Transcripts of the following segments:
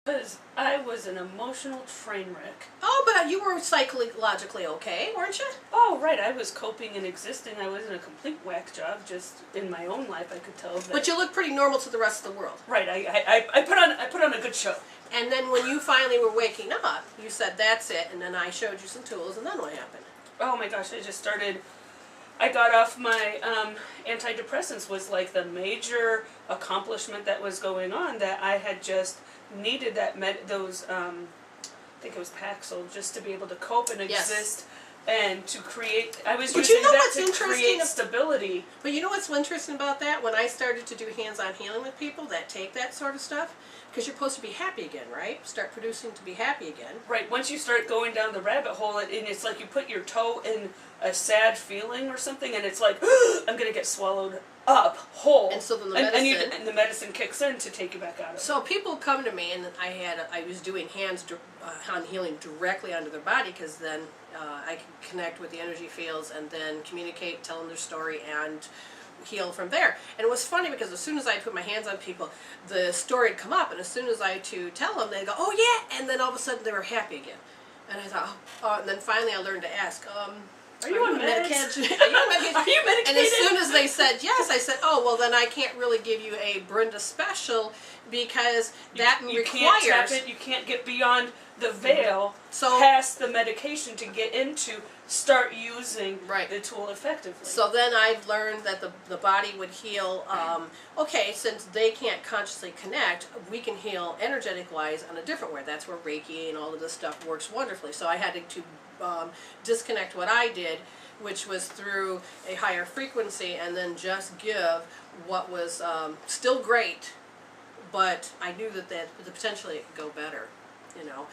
Because I was an emotional train wreck. Oh, but you were psychologically okay, weren't you? Oh, right. I was coping and existing. I wasn't a complete whack job. Just in my own life, I could tell. But you look pretty normal to the rest of the world. Right. I put on a good show. And then when you finally were waking up, you said, that's it, and then I showed you some tools, and then what happened? Oh my gosh, I got off my antidepressants. Was like the major accomplishment that was going on, that I had just needed I think it was Paxil, just to be able to cope and exist. And to create, I was using that to create stability. But you know what's interesting about that? When I started to do hands-on healing with people that take that sort of stuff, because you're supposed to be happy again, right? Start producing to be happy again. Right. Once you start going down the rabbit hole, and it's like you put your toe in a sad feeling or something, and it's like, I'm going to get swallowed up whole. And so then the medicine... And the medicine kicks in to take you back out of it. So people come to me, and I was doing hands-on healing directly onto their body, because then I can connect with the energy fields and then communicate, tell them their story, and heal from there. And it was funny because as soon as I put my hands on people, the story would come up, and as soon as I to tell them, they'd go, oh yeah, and then all of a sudden they were happy again. And I thought, oh, and then finally I learned to ask, are you on medication? Are you medicated? And as soon as they said yes, I said, oh, well then I can't really give you a Brenda special, because that requires... Can't tap it, you can't get beyond the veil, past the medication to get into, start using the tool effectively. So then I've learned that the body would heal, okay, since they can't consciously connect, we can heal energetic-wise on a different way. That's where Reiki and all of this stuff works wonderfully. So I had to disconnect what I did, which was through a higher frequency, and then just give what was still great, but I knew that potentially it could go better, you know.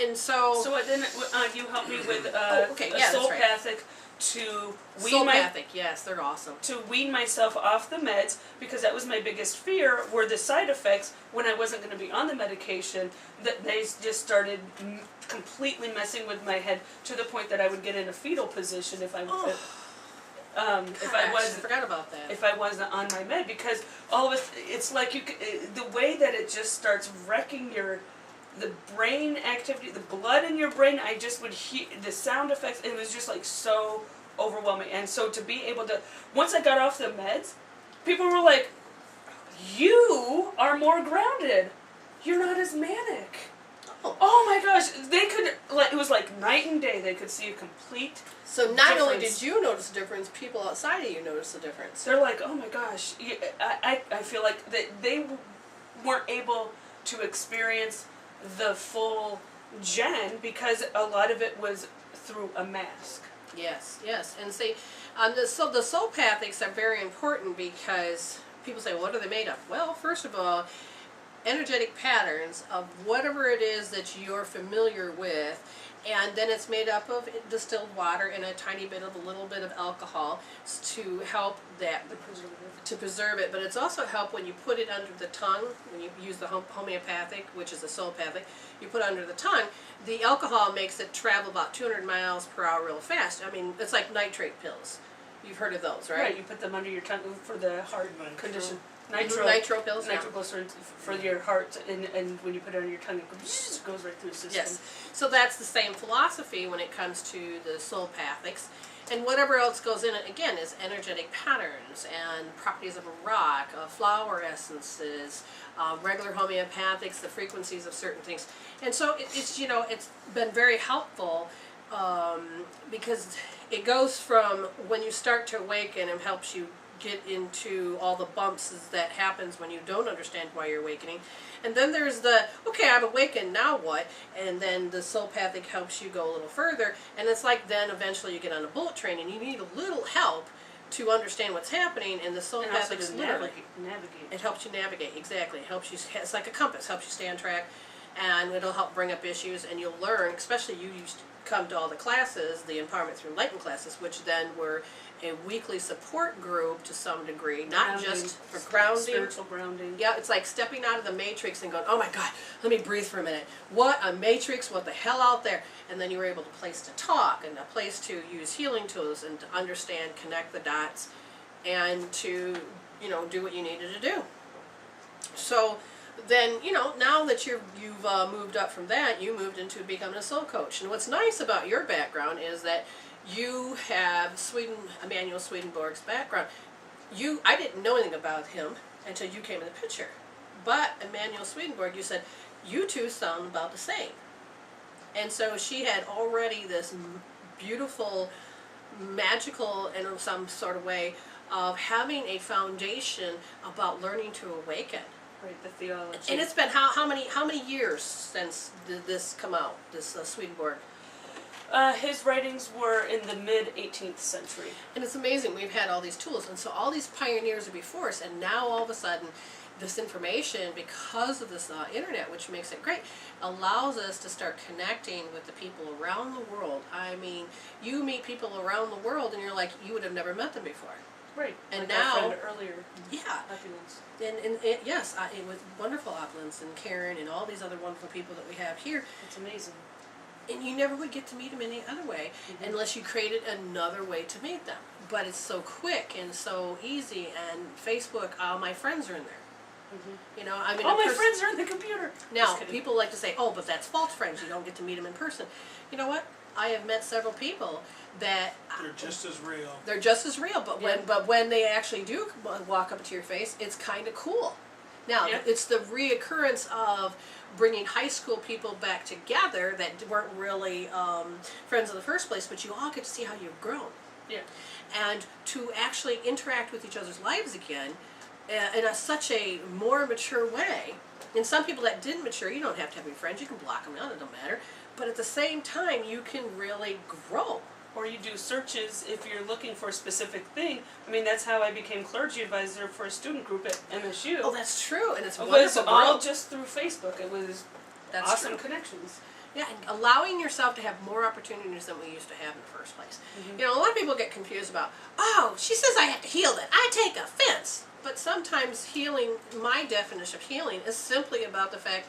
And so... So then you helped me with soulpathic to wean yes, they're awesome. To wean myself off the meds, because that was my biggest fear, were the side effects when I wasn't going to be on the medication, that they just started completely messing with my head, to the point that I would get in a fetal position if I forgot about that. If I wasn't on my med, because all of it, it's like the way that it just starts wrecking the brain activity, the blood in your brain. I just would hear the sound effects. It was just like so overwhelming. And so to be able to, once I got off the meds, people were like, you are more grounded. You're not as manic. Oh my gosh, they could, like, it was like night and day. They could see a complete So not only did you notice the difference, people outside of you noticed the difference. They're like, oh my gosh, I feel like they weren't able to experience the full Jen, because a lot of it was through a mask. Yes, yes. And see, the soulpathics are very important, because people say, well, what are they made of? Well, first of all, energetic patterns of whatever it is that you're familiar with, and then it's made up of distilled water and a little bit of alcohol to help that, to preserve it. But it's also help when you put it under the tongue, when you use the homeopathic, which is the soulpathic, you put it under the tongue, the alcohol makes it travel about 200 miles per hour real fast. I mean, it's like nitrate pills. You've heard of those, right? Right, you put them under your tongue for the heart condition. Nitro pills? Nitroglycerin for your heart, and when you put it on your tongue, it goes right through the system. Yes. So that's the same philosophy when it comes to the soulpathics. And whatever else goes in it, again, is energetic patterns and properties of a rock, flower essences, regular homeopathics, the frequencies of certain things. And so it's been very helpful, because it goes from when you start to awaken and helps you get into all the bumps that happens when you don't understand why you're awakening. And then there's okay, I'm awakened, now what? And then the soulpathic helps you go a little further, and it's like then eventually you get on a bullet train and you need a little help to understand what's happening, and the soulpathic is literally navigate. It helps you navigate, exactly. It helps you, it's like a compass, helps you stay on track, and it'll help bring up issues, and you'll learn, especially you used to come to all the classes, the Empowerment Through Enlightenment classes, which then were a weekly support group to some degree, not just for grounding. Spiritual grounding. Yeah, it's like stepping out of the matrix and going, oh my God, let me breathe for a minute. What a matrix, what the hell out there? And then you were able to place to talk, and a place to use healing tools, and to understand, connect the dots, and to, do what you needed to do. So then, now that you've moved up from that, you moved into becoming a soul coach. And what's nice about your background is that you have Emanuel Swedenborg's background. I didn't know anything about him until you came in the picture. But Emanuel Swedenborg, you said, you two sound about the same. And so she had already this beautiful, magical, in some sort of way, of having a foundation about learning to awaken. Right, the theology. And it's been how many years since did this come out, this Swedenborg? His writings were in the mid-18th century. And it's amazing, we've had all these tools, and so all these pioneers are before us, and now all of a sudden, this information, because of this internet, which makes it great, allows us to start connecting with the people around the world. I mean, you meet people around the world, and you're like, you would have never met them before. Right. And like now, our friend earlier. Yeah. Opulence. And yes, with wonderful Opulence and Karen and all these other wonderful people that we have here. It's amazing. And you never would get to meet them any other way unless you created another way to meet them. But it's so quick and so easy, and Facebook, all my friends are in there. I mean, all my friends are in the computer. Now, people like to say, oh, but that's false friends. You don't get to meet them in person. You know what? I have met several people that they're just as real. They're just as real, but when they actually do walk up to your face, it's kind of cool. Now, it's the reoccurrence of bringing high school people back together that weren't really friends in the first place, but you all get to see how you've grown. Yeah. And to actually interact with each other's lives again in such a more mature way. And some people that didn't mature, you don't have to have any friends, you can block them out, it don't matter. But at the same time, you can really grow. Or you do searches if you're looking for a specific thing. I mean, that's how I became clergy advisor for a student group at MSU. Oh, that's true, and it's it wonderful. was all just through Facebook. It was awesome connections. Yeah, and allowing yourself to have more opportunities than we used to have in the first place. A lot of people get confused about, oh, she says I have to heal that. I take offense. But sometimes healing, my definition of healing, is simply about the fact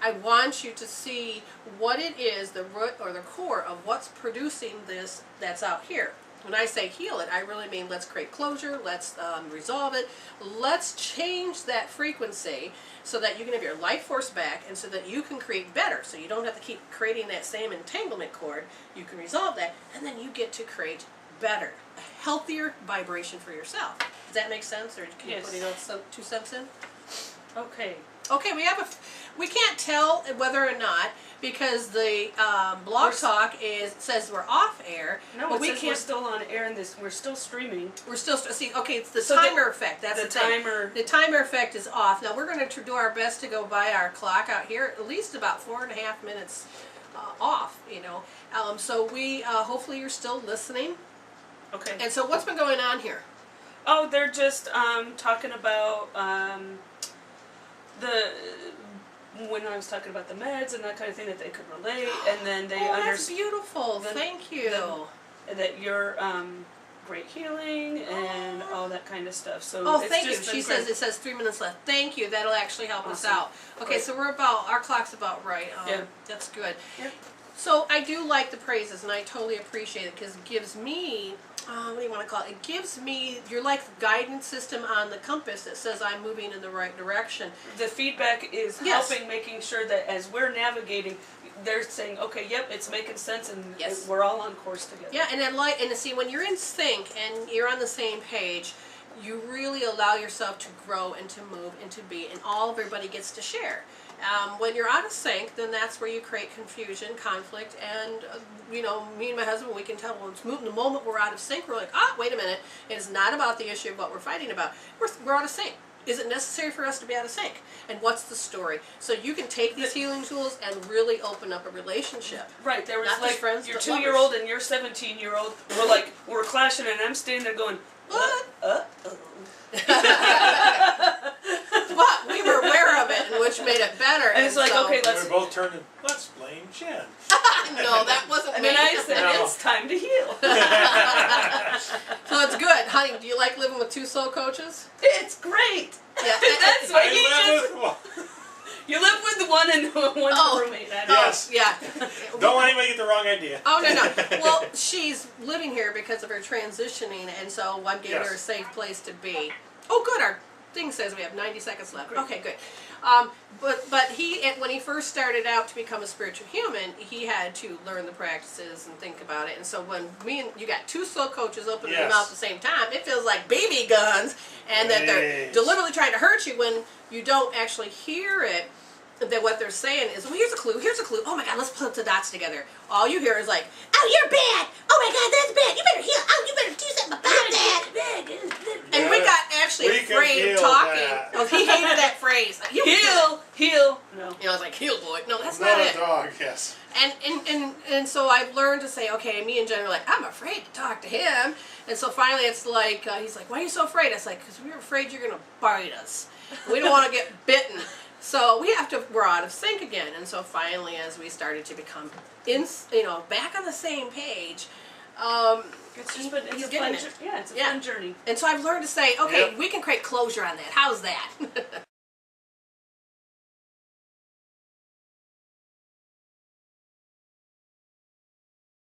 I want you to see what it is, the root or the core of what's producing this that's out here. When I say heal it, I really mean let's create closure, let's resolve it, let's change that frequency so that you can have your life force back and so that you can create better. So you don't have to keep creating that same entanglement cord. You can resolve that, and then you get to create better, a healthier vibration for yourself. Does that make sense, or can you put 2 cents in? Okay. Okay, we can't tell whether or not because the blog talk says we're off air. No, but we're still on air and we're still streaming. We're still okay. It's the timer effect. That's the timer. The timer effect is off. Now we're going to do our best to go by our clock out here at least about 4.5 minutes off. So we hopefully you're still listening. Okay. And so what's been going on here? Oh, they're just talking about when I was talking about the meds and that kind of thing that they could relate, and then they that's beautiful. Thank you. That you're great healing and all that kind of stuff. So thank you. She says it says 3 minutes left. Thank you. That'll actually help us out. Okay, so our clock's about right. That's good. Yeah. So I do like the praises, and I totally appreciate it because it gives me, what do you want to call it? It gives me, you're like the guidance system on the compass that says I'm moving in the right direction. The feedback is helping, making sure that as we're navigating, they're saying, okay, yep, it's making sense, and we're all on course together. Yeah, and see, when you're in sync and you're on the same page, you really allow yourself to grow and to move and to be, and everybody gets to share. When you're out of sync, then that's where you create confusion, conflict, and me and my husband, we can tell when it's moving. The moment we're out of sync, we're like, wait a minute, it's not about the issue of what we're fighting about. We're out of sync. Is it necessary for us to be out of sync? And what's the story? So you can take these healing tools and really open up a relationship. Right, there was not like friends, your but 2-year-old and your 17-year-old we're clashing, and I'm standing there going, what? But we were aware of it, which made it better. And it's like, okay, we're both turning, let's blame Jen. No, that wasn't me. And I said, it's time to heal. So it's good. Honey, do you like living with 2 soul coaches? It's great. Yeah. That's what you live with the one and one's the roommate. Yes. Yeah. Don't let anybody get the wrong idea. Oh, no. Well, she's living here because of her transitioning, and so I'm giving her a safe place to be. Oh, good. thing says we have 90 seconds left. Great. Okay, good. But when he first started out to become a spiritual human, he had to learn the practices and think about it. And so when you got two soul coaches opening their mouth at the same time, it feels like BB guns, and that they're deliberately trying to hurt you when you don't actually hear it. That what they're saying is, well, here's a clue, oh my God, let's put the dots together. All you hear is like, oh, you're bad, oh my God, that's bad, you better heal, oh, you better do something about that. And we got actually afraid of talking. Oh, he hated that phrase. Like, Heal. No. You know, I was like, heal, boy. No, that's Not not a it. dog, yes. And so I've learned to say, okay, me and Jen are like, I'm afraid to talk to him. And so finally it's like, he's like, why are you so afraid? I was like, because we're afraid you're going to bite us. We don't want to get bitten. So we're out of sync again. And so finally, as we started to become, back on the same page, It's just been, it's a fun journey. And so I've learned to say, okay, we can create closure on that. How's that?